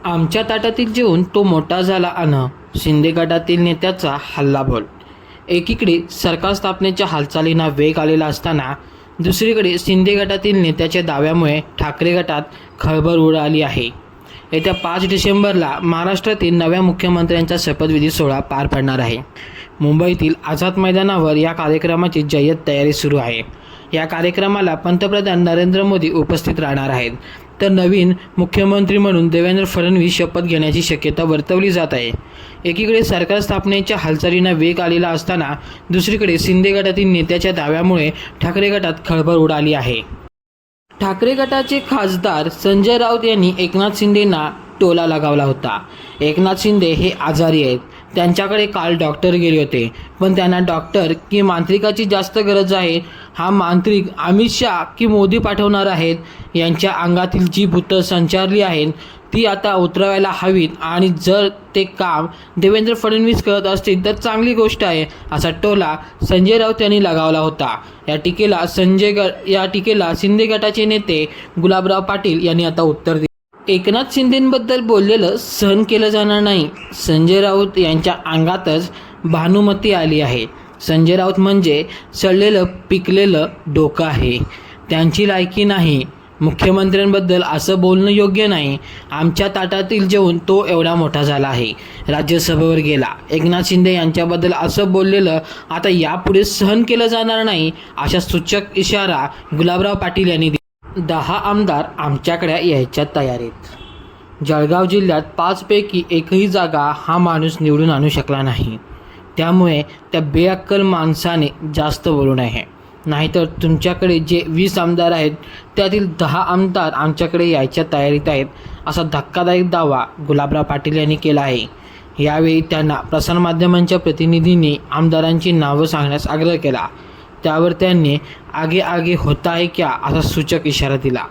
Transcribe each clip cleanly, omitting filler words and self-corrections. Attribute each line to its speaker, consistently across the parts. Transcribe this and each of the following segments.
Speaker 1: आमच्या ताटातील जेवून तो मोठा झाला अन शिंदे गटातील नेत्याचा हल्लाबोल। एकीकडे सरकार स्थापनेच्या हालचालींना वेग आलेला असताना दुसरीकडे शिंदे गटातील नेत्याच्या दाव्यामुळे ठाकरे गटात खळबळ उडाली आहे। येत्या 5 डिसेंबरला महाराष्ट्रातील नव्या मुख्यमंत्र्यांचा शपथविधी सोहळा पार पडणार आहे। मुंबईतील आझाद मैदानावर या कार्यक्रमाची जय्यत तयारी सुरू आहे। या कार्यक्रमाला पंतप्रधान नरेंद्र मोदी उपस्थित राहणार आहेत, तर नवीन मुख्यमंत्री म्हणून देवेंद्र फडणवीस शपथ घेण्याची शक्यता वर्तवली जात आहे। एकीकडे सरकार स्थापनेच्या हालचालींना वेग आलेला असताना दुसरीकडे शिंदे गटातील नेत्याच्या दाव्यामुळे ठाकरे गटात खळबळ उडाली आहे। ठाकरे गटाचे खासदार संजय राऊत यांनी एकनाथ शिंदेंना टोला लगावला होता। एकनाथ शिंदे हे आजारी आहेत, त्यांच्याकडे काल डॉक्टर गेले होते, पण त्यांना डॉक्टर की मांत्रिकाची जास्त गरज आहे। हा मांत्रिक अमित शाह की मोदी पाठवणार आहेत, यांच्या अंगातील जी भूतं संचारली आहेत ती आता उतरवायला हवीत, आणि जर ते काम देवेंद्र फडणवीस करत असतील तर चांगली गोष्ट आहे, असा टोला संजय राऊत यांनी लगावला होता। या टीकेला शिंदे गटाचे नेते गुलाबराव पाटील यांनी आता उत्तर दिले। एकनाथ शिंदेंबद्दल बोललेलं सहन केलं जाणार नाही। संजय राऊत यांच्या अंगातच भानुमती आली आहे। संजय राऊत म्हणजे सडलेलं पिकलेलं डोकं आहे, त्यांची लायकी नाही। मुख्यमंत्र्यांबद्दल असं बोलणं योग्य नाही। आमच्या ताटातील जेवून तो एवढा मोठा झाला आहे, राज्यसभेवर गेला। एकनाथ शिंदे यांच्याबद्दल असं बोललेलं आता यापुढे सहन केलं जाणार नाही, अशा सूचक इशारा गुलाबराव पाटील यांनी दिला। 10 आमदार आमच्याकडे यायच्या तयारीत। जळगाव जिल्ह्यात 5 पैकी एकही जागा हा माणूस निवडून आणू शकला नाही, त्यामुळे त्या बेअक्कल माणसाने जास्त बोलू नये, नाहीतर तुमच्याकडे जे 20 आमदार आहेत त्यातील 10 आमदार आमच्याकडे यायच्या तयारीत आहेत, असा धक्कादायक दावा गुलाबराव पाटील यांनी केला आहे। यावेळी त्यांना प्रसारमाध्यमांच्या प्रतिनिधींनी आमदारांची नावं सांगण्यास आग्रह केला, त्यावर त्यांनी आगे आगे होता है क्या असा सूचक इशारा दिला।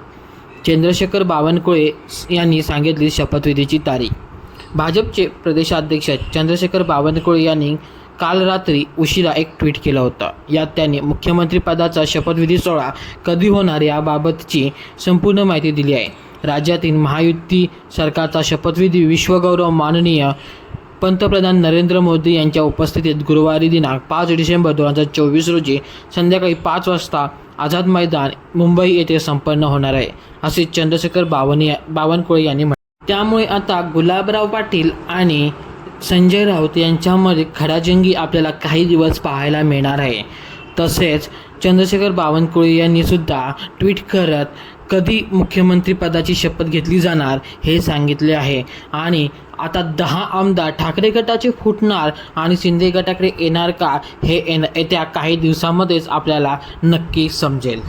Speaker 1: चंद्रशेखर बावनकुळे यांनी सांगितली शपथविधीची तारीख। भाजपचे प्रदेशाध्यक्ष चंद्रशेखर बावनकुळे यांनी काल रात्री उशिरा एक ट्विट केलं होतं। यात त्यांनी मुख्यमंत्रीपदाचा शपथविधी सोहळा कधी होणार याबाबतची संपूर्ण माहिती दिली आहे। राज्यातील महायुती सरकारचा शपथविधी विश्वगौरव माननीय पंतप्रधान नरेंद्र मोदी यांच्या उपस्थितीत गुरुवारी दिनांक 5 डिसेंबर 2024 रोजी संध्याकाळी 5 वाजता आझाद मैदान मुंबई येथे संपन्न होणार आहे, असे चंद्रशेखर बावनकुळे यांनी म्हटले। त्यामुळे आता गुलाबराव पाटील आणि संजय राऊत यांच्यामध्ये खडाजंगी आपल्याला काही दिवस पाहायला मिळणार आहे। तसेच चंद्रशेखर बावनकुळे यांनी सुद्धा ट्विट करत कधी मुख्यमंत्रीपदाची शपथ घेतली जाणार हे सांगितले आहे, आणि आता 10 आमदार ठाकरे गटाचे फुटणार आणि शिंदे गटाकडे येणार का हे येत्या काही दिवसांमध्येच आपल्याला नक्की समजेल।